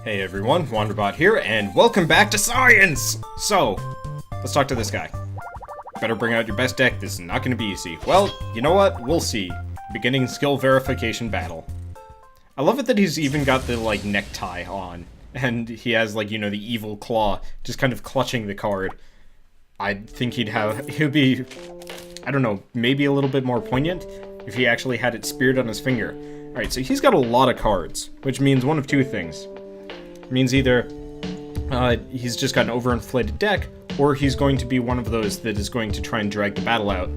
Hey everyone, Wanderbot here, and welcome back to science! So, let's talk to this guy. Better bring out your best deck, this is not gonna be easy. Well, you know what? We'll see. Beginning skill verification battle. I love it that he's even got the, necktie on. And he has, the evil claw, just kind of clutching the card. I think he'd be, I don't know, maybe a little bit more poignant if he actually had it speared on his finger. Alright, so he's got a lot of cards, which means one of two things. It means either he's just got an overinflated deck, or he's going to be one of those that is going to try and drag the battle out.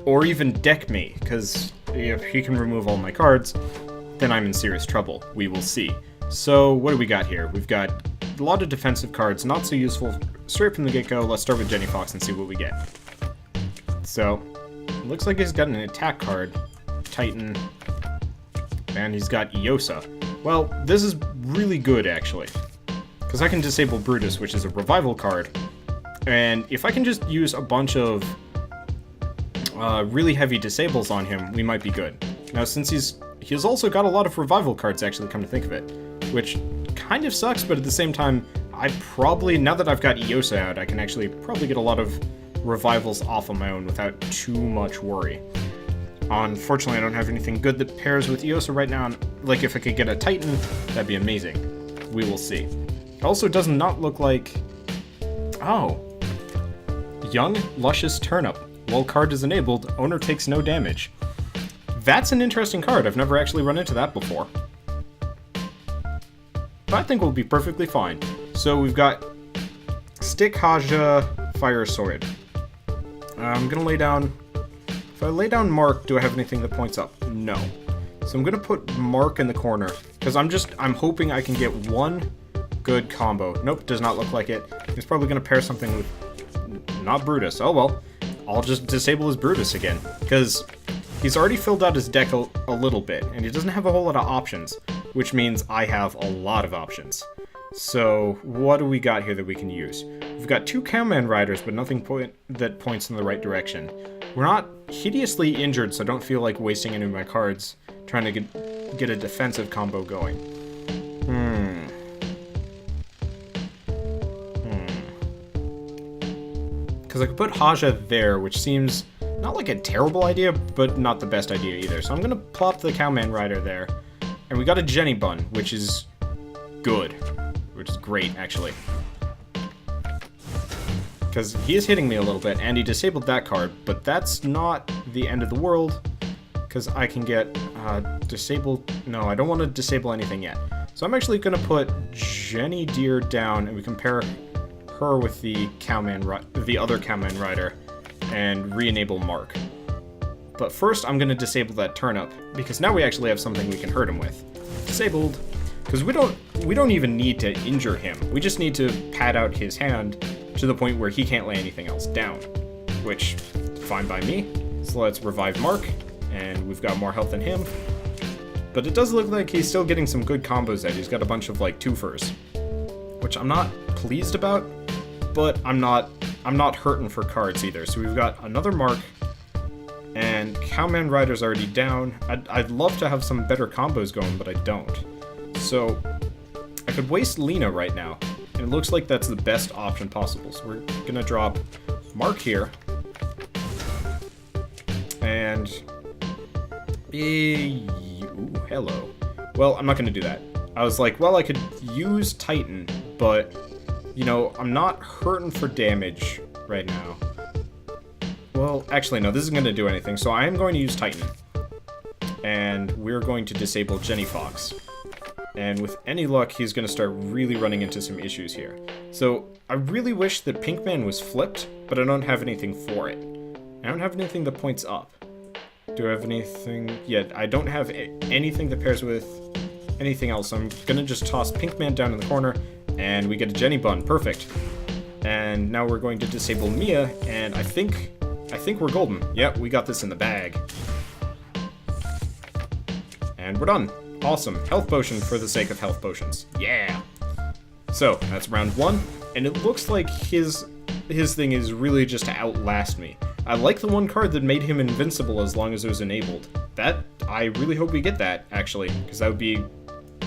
Or even deck me, because if he can remove all my cards, then I'm in serious trouble. We will see. So, what do we got here? We've got a lot of defensive cards, not so useful straight from the get-go. Let's start with Jenny Fox and see what we get. So, looks like he's got an attack card, Titan, and he's got Iosa. Well, this is really good, actually, because I can disable Brutus, which is a revival card, and if I can just use a bunch of really heavy disables on him, we might be good. Now, since he's also got a lot of revival cards, actually, come to think of it, which kind of sucks, but at the same time, now that I've got Iosa out, I can actually probably get a lot of revivals off on my own without too much worry. Unfortunately, I don't have anything good that pairs with Iosa right now. Like, if I could get a Titan, that'd be amazing. We will see. It also does not look like... Oh. Young, Luscious Turnip. While card is enabled, owner takes no damage. That's an interesting card. I've never actually run into that before. But I think we'll be perfectly fine. So we've got Stick, Haja, Fire Sword. I'm gonna lay down... If I lay down Mark, do I have anything that points up? No. So I'm gonna put Mark in the corner, because I'm hoping I can get one good combo. Nope, does not look like it. He's probably gonna pair something with... Not Brutus. Oh well. I'll just disable his Brutus again, because he's already filled out his deck a little bit, and he doesn't have a whole lot of options, which means I have a lot of options. So, what do we got here that we can use? We've got two Cowman Riders, but nothing that points in the right direction. We're not hideously injured, so I don't feel like wasting any of my cards trying to get a defensive combo going. Because I could put Haja there, which seems not like a terrible idea, but not the best idea either. So I'm going to plop the Cowman Rider there. And we got a Jenny Bun, which is good. Which is great, actually. Because he is hitting me a little bit, and he disabled that card, but that's not the end of the world, because I can get disabled... No, I don't want to disable anything yet. So I'm actually going to put Jenny Deer down, and we can pair her with the other Cowman Rider, and re-enable Mark. But first, I'm going to disable that Turnip, because now we actually have something we can hurt him with. Disabled. Because we don't even need to injure him. We just need to pad out his hand to the point where he can't lay anything else down. Which, fine by me. So let's revive Mark, and we've got more health than him. But it does look like he's still getting some good combos out. He's got a bunch of, twofers. Which I'm not pleased about, but I'm not hurting for cards either. So we've got another Mark, and Cowman Rider's already down. I'd love to have some better combos going, but I don't. So, I could waste Lena right now, and it looks like that's the best option possible. So we're gonna drop Mark here, and... Ooh, hello. Well, I'm not gonna do that. I was like, well, I could use Titan, but, I'm not hurting for damage right now. Well, actually, no, this isn't gonna do anything, so I am going to use Titan. And we're going to disable Jenny Fox. And with any luck, he's going to start really running into some issues here. So, I really wish that Pinkman was flipped, but I don't have anything for it. I don't have anything that points up. Do I have anything? Yeah, I don't have anything that pairs with anything else. So I'm going to just toss Pinkman down in the corner, and we get a Jenny Bun. Perfect. And now we're going to disable Mia, and I think we're golden. Yep, we got this in the bag. And we're done. Awesome. Health potion for the sake of health potions. Yeah! So, that's round one, and it looks like his thing is really just to outlast me. I like the one card that made him invincible as long as it was enabled. I really hope we get that, actually, because that would be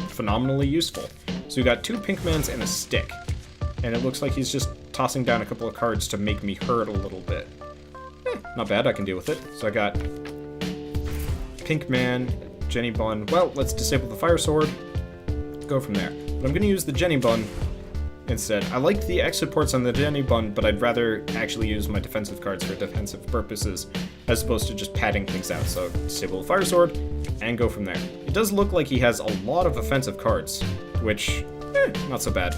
phenomenally useful. So we got 2 Pinkmans and a stick. And it looks like he's just tossing down a couple of cards to make me hurt a little bit. Not bad, I can deal with it. So I got Pinkman, Jenny Bun. Well, let's disable the Fire Sword. Go from there. But I'm going to use the Jenny Bun instead. I like the exit ports on the Jenny Bun, but I'd rather actually use my defensive cards for defensive purposes as opposed to just padding things out. So disable the Fire Sword and go from there. It does look like he has a lot of offensive cards, which, not so bad.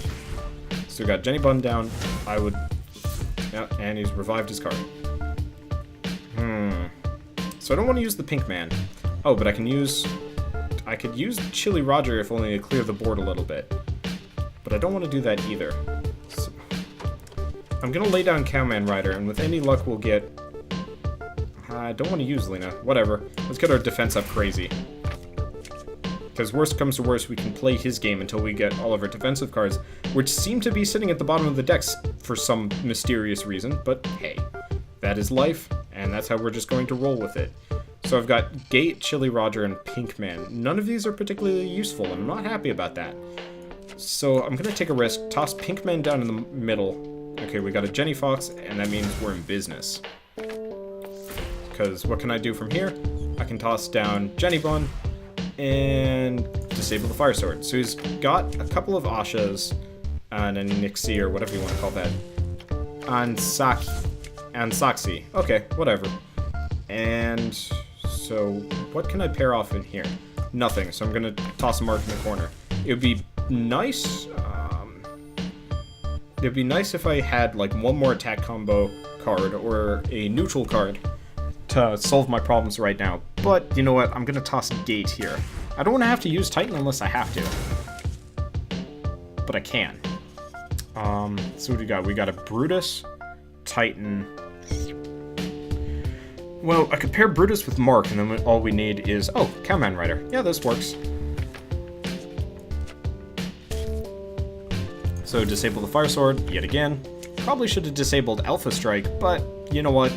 So we got Jenny Bun down. Yeah, and he's revived his card. So I don't want to use the Pinkman. Oh, but I could use Chili Roger if only to clear the board a little bit. But I don't want to do that either. So I'm going to lay down Cowman Rider, and with any luck we'll get... I don't want to use Lena. Whatever. Let's get our defense up crazy. Because worst comes to worst, we can play his game until we get all of our defensive cards, which seem to be sitting at the bottom of the decks for some mysterious reason, but hey, that is life, and that's how we're just going to roll with it. So I've got Gate, Chili Roger, and Pinkman. None of these are particularly useful, and I'm not happy about that. So I'm going to take a risk, toss Pinkman down in the middle. Okay, we got a Jenny Fox, and that means we're in business. Because what can I do from here? I can toss down Jenny Bun, and disable the Fire Sword. So he's got a couple of Ashas and a Nixie, or whatever you want to call that. And Saxi. Okay, whatever. And so what can I pair off in here? Nothing, so I'm going to toss a mark in the corner. It would be nice... it'd be nice if I had like one more attack combo card or a neutral card to solve my problems right now. But you know what? I'm going to toss Gate here. I don't want to have to use Titan unless I have to. But I can. So what do we got? We got a Brutus, Titan. Well, I could pair Brutus with Mark, and then all we need is... Oh, Cowman Rider. Yeah, this works. So disable the Fire Sword, yet again. Probably should have disabled Alpha Strike, but you know what?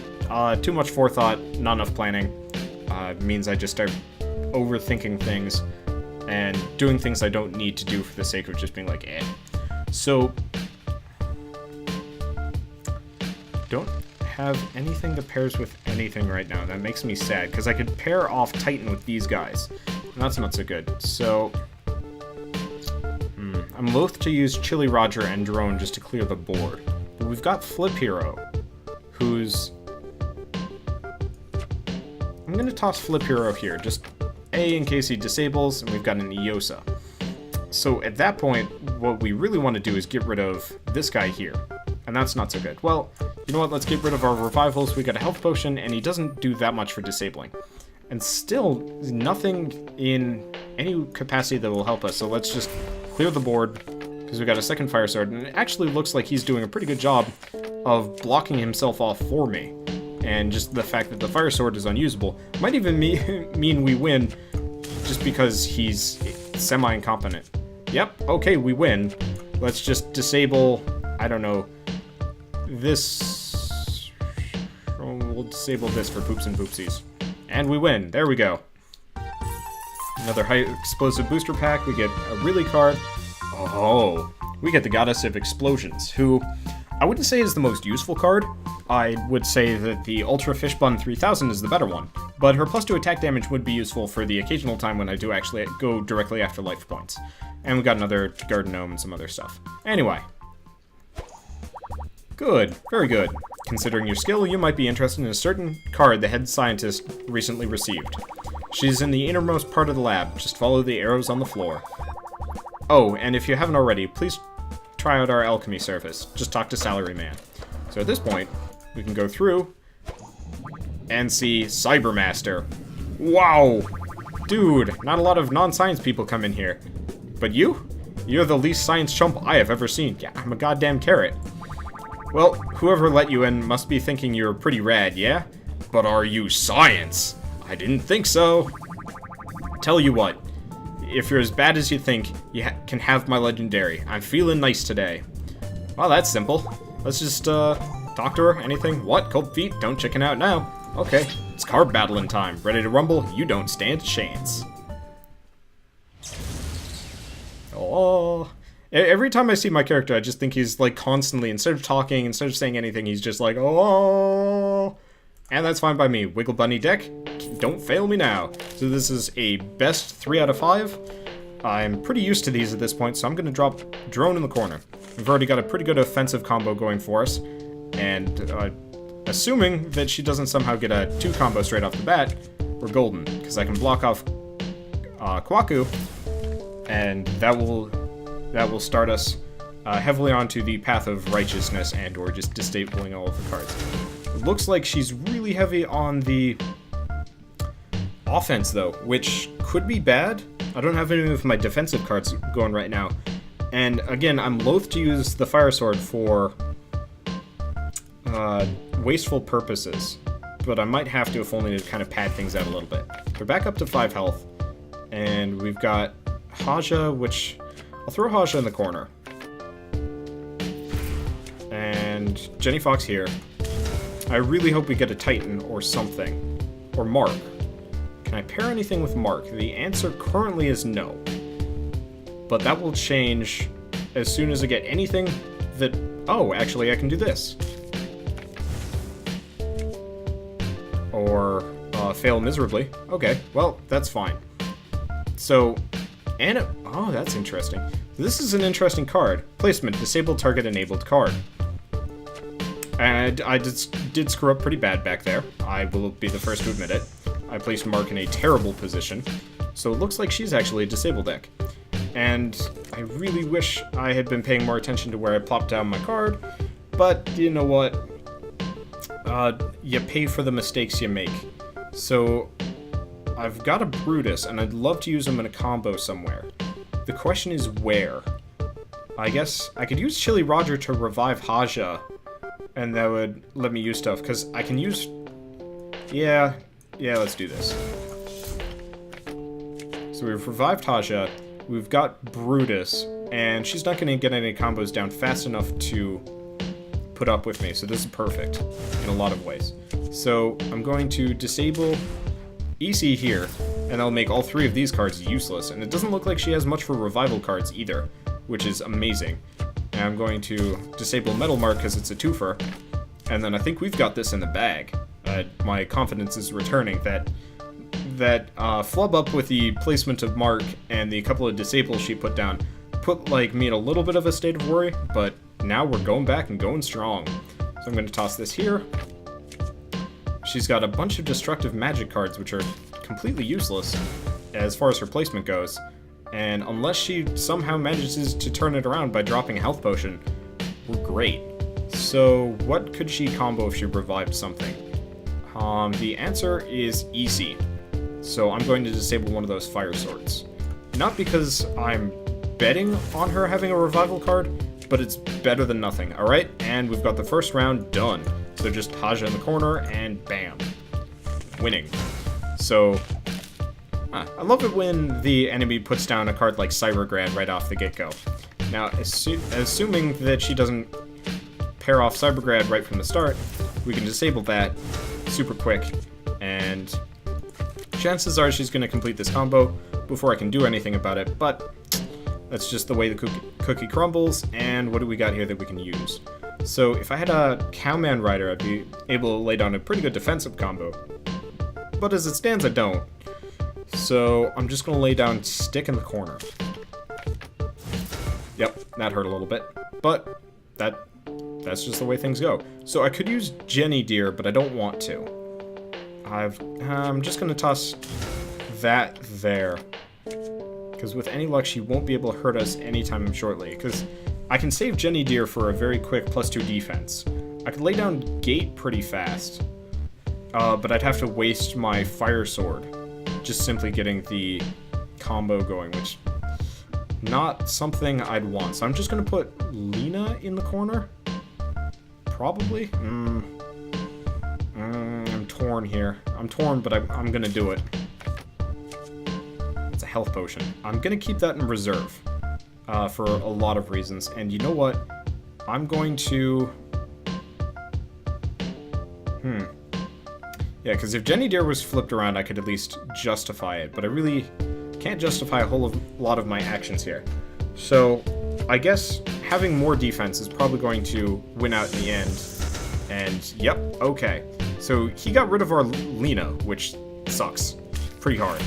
Too much forethought, not enough planning. Means I just start overthinking things and doing things I don't need to do for the sake of just being like, eh. So, don't have anything that pairs with anything right now. That makes me sad, because I could pair off Titan with these guys. And that's not so good. So, I'm loath to use Chili Roger and Drone just to clear the board. But we've got Flip Hero, who's... I'm going to toss Flip Hero here, just A in case he disables, and we've got an Eosa. So at that point, what we really want to do is get rid of this guy here, and that's not so good. Well, you know what, let's get rid of our revivals. We got a health potion, and he doesn't do that much for disabling. And still, nothing in any capacity that will help us, so let's just clear the board, because we got a second Fire Sword, and it actually looks like he's doing a pretty good job of blocking himself off for me. And just the fact that the Fire Sword is unusable might even mean we win just because he's semi-incompetent. Yep, okay, we win. Let's just disable, I don't know, this... We'll disable this for poops and poopsies. And we win. There we go. Another high explosive booster pack. We get a really card. Oh, we get the Goddess of Explosions, who I wouldn't say is the most useful card. I would say that the Ultra Fishbun 3000 is the better one, but her +2 attack damage would be useful for the occasional time when I do actually go directly after life points. And we got another Garden Gnome and some other stuff. Anyway. Good. Very good. Considering your skill, you might be interested in a certain card the head scientist recently received. She's in the innermost part of the lab. Just follow the arrows on the floor. Oh, and if you haven't already, please try out our alchemy service. Just talk to Salaryman. So at this point, we can go through and see Cybermaster. Wow! Dude, not a lot of non-science people come in here. But you? You're the least science chump I have ever seen. Yeah, I'm a goddamn carrot. Well, whoever let you in must be thinking you're pretty rad, yeah? But are you science? I didn't think so. Tell you what, if you're as bad as you think, you can have my legendary. I'm feeling nice today. Well, that's simple. Let's just, talk to her. Anything? What? Cold feet? Don't chicken out now. Okay, it's card battling time. Ready to rumble? You don't stand a chance. Oh, Every time I see my character, I just think he's like constantly, instead of talking, instead of saying anything, he's just like, oh. And that's fine by me. Wiggle Bunny deck, don't fail me now. So this is a best 3 out of 5. I'm pretty used to these at this point, so I'm going to drop Drone in the corner. We've already got a pretty good offensive combo going for us. And assuming that she doesn't somehow get a 2 combo straight off the bat, we're golden. Because I can block off Kwaku, and that will start us heavily onto the path of righteousness and or just disabling all of the cards. It looks like she's really heavy on the offense, though, which could be bad. I don't have any of my defensive cards going right now. And again, I'm loath to use the Fire Sword for wasteful purposes. But I might have to if only to kind of pad things out a little bit. We're back up to 5 health. And we've got Haja, which... I'll throw Haja in the corner. And Jenny Fox here. I really hope we get a Titan or something. Or Mark. Can I pair anything with Mark? The answer currently is no. But that will change as soon as I get anything that... Oh, actually, I can do this. Or fail miserably. Okay, well, that's fine. So, oh, that's interesting. This is an interesting card. Placement, disabled target enabled card. And I did screw up pretty bad back there. I will be the first to admit it. I placed Mark in a terrible position. So it looks like she's actually a disabled deck. And I really wish I had been paying more attention to where I plopped down my card. But, you know what? You pay for the mistakes you make. So, I've got a Brutus, and I'd love to use him in a combo somewhere. The question is where? I guess I could use Chili Roger to revive Haja, and that would let me use stuff, because I can use... Yeah, let's do this. So we've revived Haja, we've got Brutus, and she's not going to get any combos down fast enough to put up with me, so this is perfect in a lot of ways. So I'm going to disable EC here, and that'll make all 3 of these cards useless, and it doesn't look like she has much for revival cards either, which is amazing. And I'm going to disable Metal Mark because it's a twofer, and then I think we've got this in the bag. My confidence is returning that flub up with the placement of Mark and the couple of disables she put down put like me in a little bit of a state of worry, but now we're going back and going strong. So I'm going to toss this here. She's got a bunch of destructive magic cards, which are completely useless as far as her placement goes. And unless she somehow manages to turn it around by dropping a health potion, we're great. So what could she combo if she revived something? The answer is easy. So I'm going to disable one of those Fire Swords. Not because I'm betting on her having a revival card, but it's better than nothing, alright? And we've got the first round done. So just Haja in the corner, and bam. Winning. So, I love it when the enemy puts down a card like Cybergrad right off the get-go. Now, assuming that she doesn't pair off Cybergrad right from the start, we can disable that super quick, and chances are she's going to complete this combo before I can do anything about it, but that's just the way the cookie crumbles, and what do we got here that we can use? So if I had a Cowman Rider, I'd be able to lay down a pretty good defensive combo. But as it stands, I don't. So I'm just going to lay down Stick in the corner. Yep, that hurt a little bit. But that's just the way things go. So I could use Jenny Deer, but I don't want to. I'm just going to toss that there. Because with any luck, she won't be able to hurt us anytime shortly. Because I can save Jenny Deer for a very quick +2 defense. I could lay down Gate pretty fast. But I'd have to waste my Fire Sword. Just simply getting the combo going, which... not something I'd want. So I'm just going to put Lena in the corner. Probably. I'm torn here. I'm torn, but I'm going to do it. It's a health potion. I'm going to keep that in reserve for a lot of reasons. And you know what? I'm going to... Yeah, because if Jenny Deer was flipped around, I could at least justify it. But I really can't justify a whole lot of my actions here. So I guess having more defense is probably going to win out in the end. And, yep, okay. So he got rid of our Lena, which sucks pretty hard.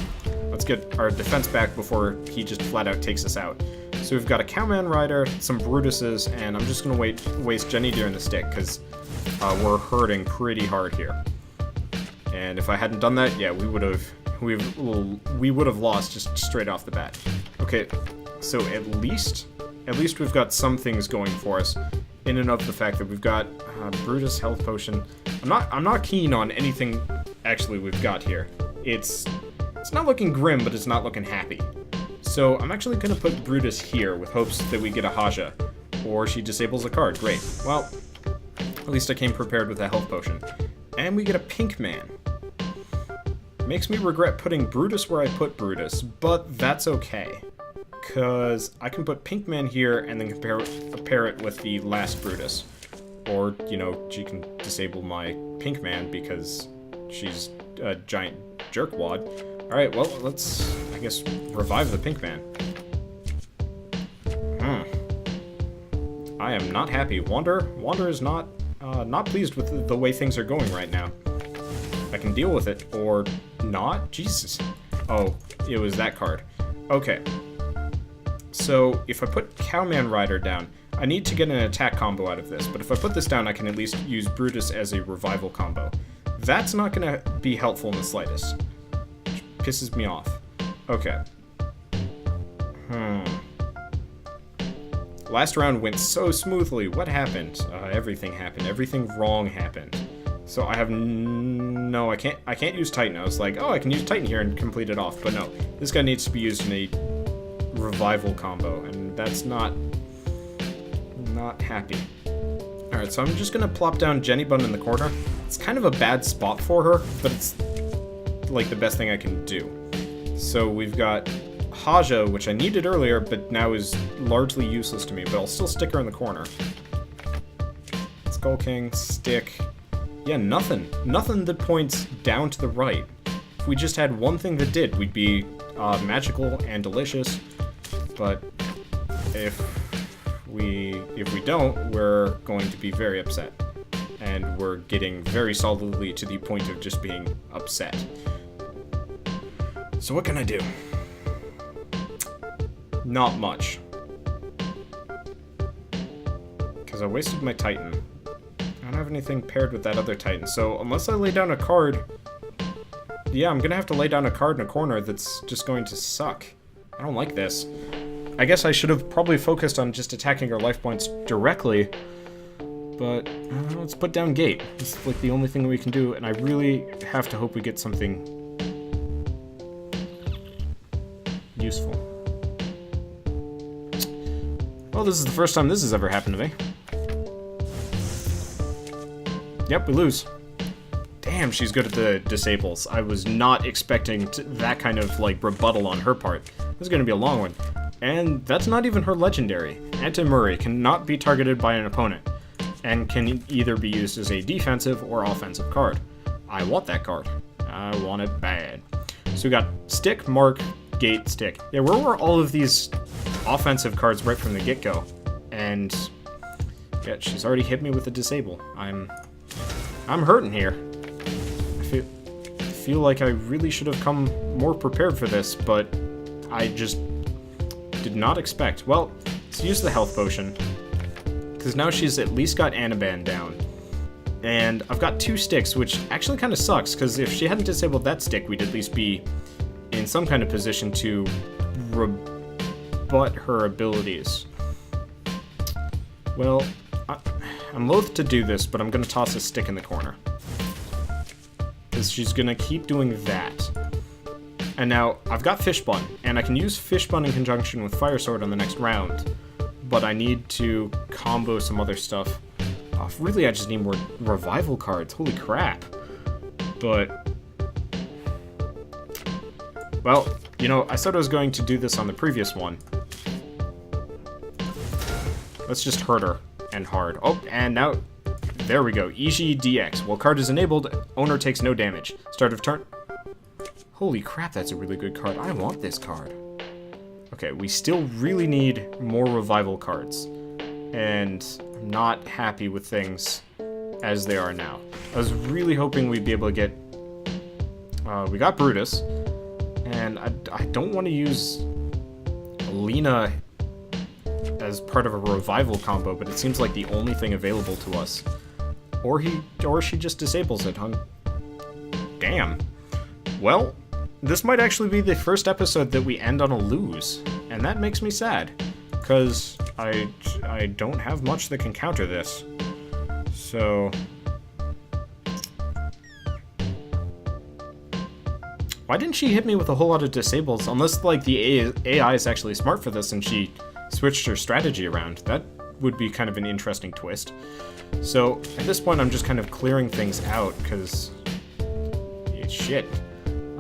Let's get our defense back before he just flat out takes us out. So we've got a Cowman Rider, some Brutuses, and I'm just going to waste Jenny Deer in the stick, because we're hurting pretty hard here. And if I hadn't done that, yeah, we would have lost just straight off the bat. Okay, so at least we've got some things going for us, in and of the fact that we've got Brutus Health Potion. I'm not keen on anything actually we've got here. It's not looking grim, but it's not looking happy. So I'm actually going to put Brutus here with hopes that we get a Haja, or she disables a card. Great. Well, at least I came prepared with a health potion. And we get a Pink Man. Makes me regret putting Brutus where I put Brutus, but that's okay. Because I can put Pink Man here and then pair it with the last Brutus. Or, you know, she can disable my Pink Man because she's a giant jerkwad. Alright, well, let's, I guess, revive the Pink Man. I am not happy. Wander is not pleased with the way things are going right now. I can deal with it, or not? Jesus. Oh, it was that card. Okay. So, if I put Cowman Rider down, I need to get an attack combo out of this, but if I put this down, I can at least use Brutus as a revival combo. That's not going to be helpful in the slightest. Which pisses me off. Okay. Last round went so smoothly. What happened? Everything happened. Everything wrong happened. So I have no, I can't use Titan. I was like, oh, I can use Titan here and complete it off, but no. This guy needs to be used in a revival combo, and that's not happy. Alright, so I'm just gonna plop down Jenny Bun in the corner. It's kind of a bad spot for her, but it's like the best thing I can do. So we've got Haja, which I needed earlier, but now is largely useless to me, but I'll still stick her in the corner. Skull King, stick. Yeah, nothing. Nothing that points down to the right. If we just had one thing that did, we'd be magical and delicious. But if we don't, we're going to be very upset. And we're getting very solidly to the point of just being upset. So what can I do? Not much. Because I wasted my Titan. I don't have anything paired with that other Titan, so unless I lay down a card... Yeah, I'm gonna have to lay down a card in a corner that's just going to suck. I don't like this. I guess I should have probably focused on just attacking our life points directly, but let's put down Gate. It's like the only thing we can do, and I really have to hope we get something useful. Well, this is the first time this has ever happened to me. Yep, we lose. Damn, she's good at the disables. I was not expecting that kind of, like, rebuttal on her part. This is going to be a long one. And that's not even her legendary. Anti-Murray cannot be targeted by an opponent, and can either be used as a defensive or offensive card. I want that card. I want it bad. So we got Stick, Mark, Gate, Stick. Yeah, where were all of these offensive cards right from the get-go? And yeah, she's already hit me with a disable. I'm hurting here. I feel like I really should have come more prepared for this, but I just did not expect. Well, let's use the health potion, because now she's at least got Anaban down. And I've got 2 sticks, which actually kind of sucks, because if she hadn't disabled that stick, we'd at least be in some kind of position to rebut her abilities. Well, I'm loath to do this, but I'm going to toss a stick in the corner. Because she's going to keep doing that. And now, I've got Fishbun, and I can use Fishbun in conjunction with Fire Sword on the next round. But I need to combo some other stuff. Really, I just need more revival cards. Holy crap. But... well, you know, I said I was going to do this on the previous one. Let's just hurt her. And hard. Oh, and now, there we go. EG DX. While card is enabled, owner takes no damage. Start of turn. Holy crap, that's a really good card. I want this card. Okay, we still really need more revival cards. And I'm not happy with things as they are now. I was really hoping we'd be able to get... we got Brutus. And I don't want to use Lena as part of a revival combo, but it seems like the only thing available to us. Or she just disables it, huh? Damn. Well, this might actually be the first episode that we end on a lose, and that makes me sad, because I don't have much that can counter this. So... why didn't she hit me with a whole lot of disables? Unless, like, the AI is actually smart for this and she switched her strategy around. That would be kind of an interesting twist. So, at this point, I'm just kind of clearing things out, because... shit.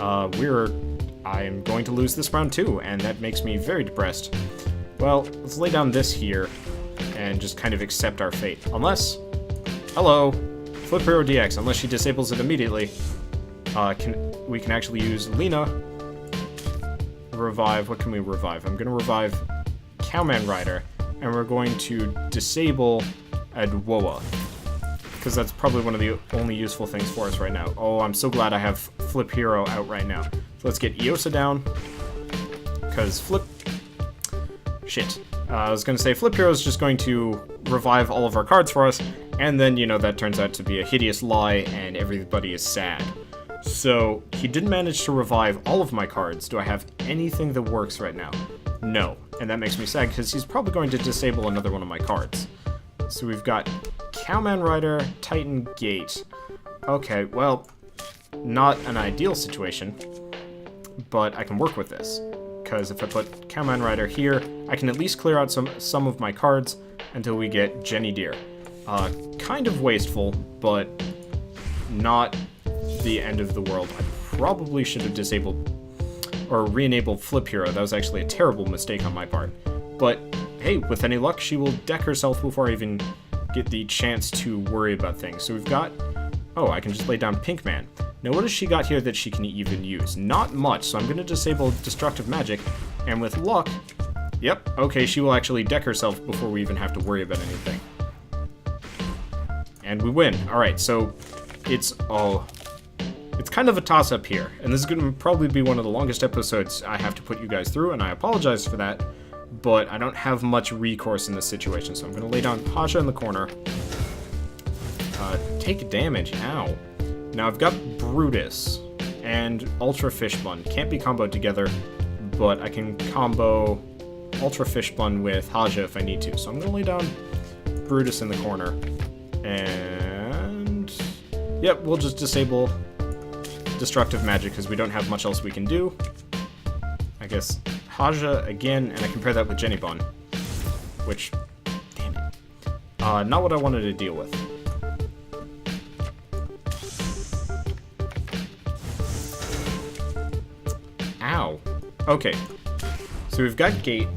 I'm going to lose this round too, and that makes me very depressed. Well, let's lay down this here, and just kind of accept our fate. Unless... hello! Flip Hero DX, unless she disables it immediately. We can actually use Lena. Revive. What can we revive? I'm going to revive Cowman Rider, and we're going to disable Adwoa, because that's probably one of the only useful things for us right now. Oh, I'm so glad I have Flip Hero out right now. So let's get Eosa down, because Flip... shit. I was going to say Flip Hero is just going to revive all of our cards for us, and then, you know, that turns out to be a hideous lie, and everybody is sad. So, he didn't manage to revive all of my cards. Do I have anything that works right now? No. And that makes me sad, because he's probably going to disable another one of my cards. So we've got Cowman Rider, Titan Gate. Okay, well, not an ideal situation, but I can work with this. Because if I put Cowman Rider here, I can at least clear out some of my cards until we get Jenny Deer. Kind of wasteful, but not the end of the world. I probably should have disabled or re-enabled Flip Hero. That was actually a terrible mistake on my part. But hey, with any luck, she will deck herself before I even get the chance to worry about things. So we've got... oh, I can just lay down Pinkman. Now what has she got here that she can even use? Not much, so I'm going to disable Destructive Magic, and with luck... yep, okay, she will actually deck herself before we even have to worry about anything. And we win. Alright, so it's... oh... it's kind of a toss-up here, and this is going to probably be one of the longest episodes I have to put you guys through, and I apologize for that, but I don't have much recourse in this situation, so I'm going to lay down Pasha in the corner. Take damage, ow. Now I've got Brutus and Ultra Fishbun. Can't be comboed together, but I can combo Ultra Fishbun with Haja if I need to. So I'm going to lay down Brutus in the corner, and... yep, we'll just disable Destructive Magic because we don't have much else we can do. I guess Haja again, and I can pair that with Jenny Bun, which, damn it, not what I wanted to deal with. Ow. Okay, so we've got Gate,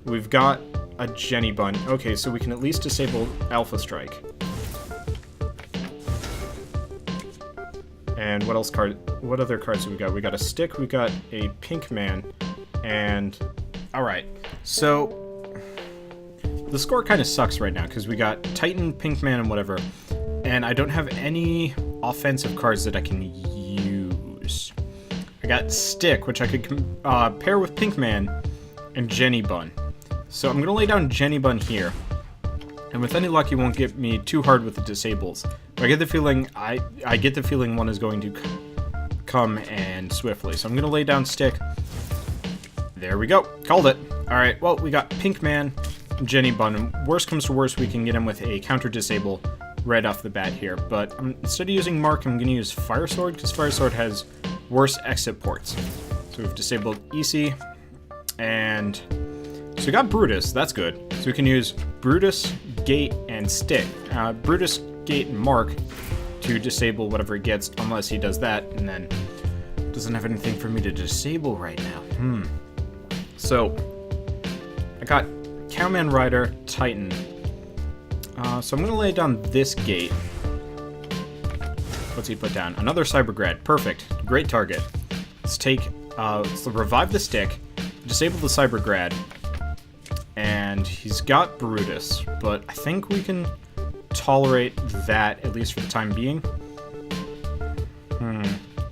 we've got a Jenny Bun. Okay, so we can at least disable Alpha Strike. And what else what other cards do we got? We got a stick, we got a pink man, and... alright, so... the score kind of sucks right now, because we got Titan, pink man, and whatever, and I don't have any offensive cards that I can use. I got stick, which I could pair with pink man, and Jenny Bun. So I'm going to lay down Jenny Bun here, and with any luck, you won't get me too hard with the disables. But I get the feeling I get the feeling one is going to come and swiftly. So I'm gonna lay down stick. There we go. Called it. All right. Well, we got Pink Man, Jenny Bun. And worst comes to worst, we can get him with a counter disable right off the bat here. But instead of using Mark, I'm gonna use Fire Sword because Fire Sword has worse exit ports. So we've disabled EC, and so we got Brutus. That's good. So we can use Brutus, Gate, and Stick. Brutus, Gate, and Mark to disable whatever it gets, unless he does that, and then doesn't have anything for me to disable right now. So I got Cowman Rider, Titan. So I'm gonna lay down this Gate. What's he put down? Another Cybergrad. Perfect. Great target. Let's take, let's revive the stick, disable the Cybergrad, and he's got Brutus, but I think we can tolerate that, at least for the time being.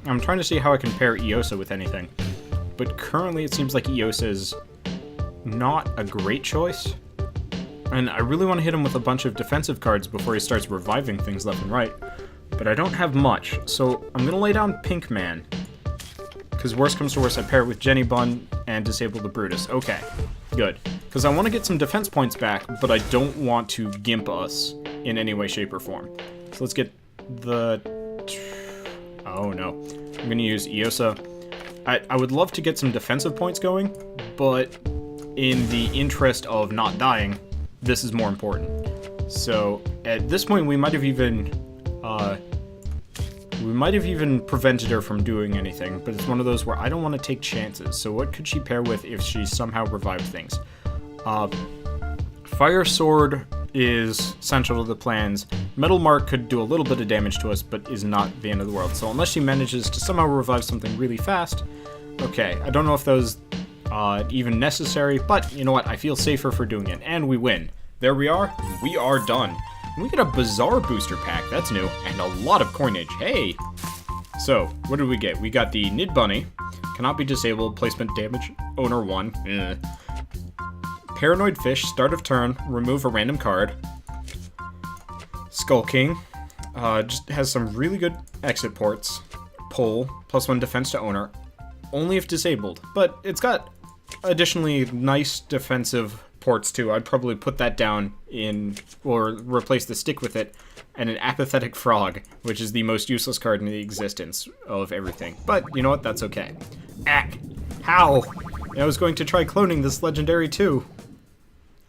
I'm trying to see how I can pair Eosa with anything, but currently it seems like Eosa is not a great choice, and I really want to hit him with a bunch of defensive cards before he starts reviving things left and right, but I don't have much, so I'm going to lay down Pink Man, because worst comes to worst, I pair it with Jenny Bun and disable the Brutus. Okay, good, because I want to get some defense points back, but I don't want to gimp us in any way, shape, or form. So let's get the... Oh no, I'm going to use Eosa. I would love to get some defensive points going, but in the interest of not dying, this is more important. So at this point, we might have even prevented her from doing anything, but it's one of those where I don't want to take chances. So what could she pair with if she somehow revived things? Fire Sword is central to the plans. Metal Mark could do a little bit of damage to us, but is not the end of the world. So unless she manages to somehow revive something really fast, okay, I don't know if that was even necessary, but you know what, I feel safer for doing it, and we win. There we are done. And we get a bizarre booster pack, that's new, and a lot of coinage, hey! So, what did we get? We got the Nid Bunny, cannot be disabled, placement damage, owner 1, Paranoid Fish, start of turn, remove a random card. Skull King, just has some really good exit ports. Pull, +1 defense to owner, only if disabled, but it's got additionally nice defensive ports too. I'd probably put that down in, or replace the stick with it, and an Apathetic Frog, which is the most useless card in the existence of everything. But you know what, that's okay. Ack! How? I was going to try cloning this legendary too.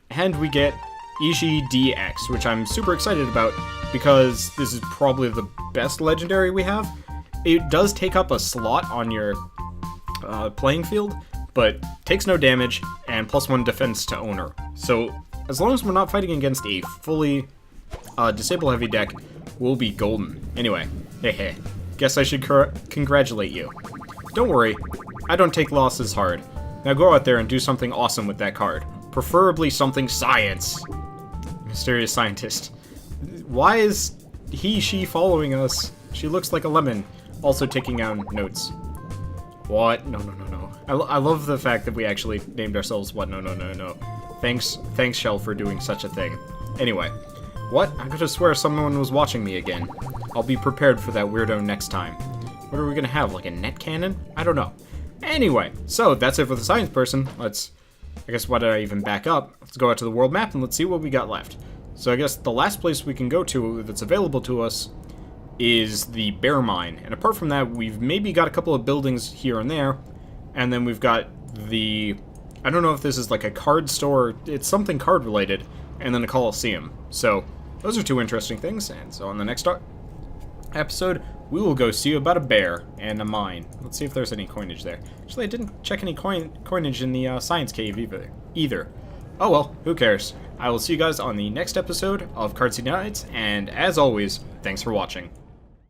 And we get EGDX, which I'm super excited about, because this is probably the best legendary we have. It does take up a slot on your playing field, but takes no damage, and +1 defense to owner. So, as long as we're not fighting against a fully disable-heavy deck, we'll be golden. Anyway, hehe. Guess I should congratulate you. Don't worry, I don't take losses hard. Now go out there and do something awesome with that card. Preferably something science. Mysterious scientist. Why is she following us? She looks like a lemon. Also taking down notes. What? No. I love the fact that we actually named ourselves what? No. Thanks, Shell, for doing such a thing. Anyway. What? I could have swear someone was watching me again. I'll be prepared for that weirdo next time. What are we gonna have, like a net cannon? I don't know. Anyway, so that's it for the science person. I guess why did I even back up? Let's go out to the world map and let's see what we got left. So I guess the last place we can go to that's available to us is the Bear Mine. And apart from that, we've maybe got a couple of buildings here and there. And then we've got the... I don't know if this is like a card store. It's something card related. And then a Coliseum. So those are two interesting things. And so on the next episode, we will go see about a bear and a mine. Let's see if there's any coinage there. Actually, I didn't check any coinage in the science cave either. Oh well, who cares? I will see you guys on the next episode of Card City Nights, and as always, thanks for watching.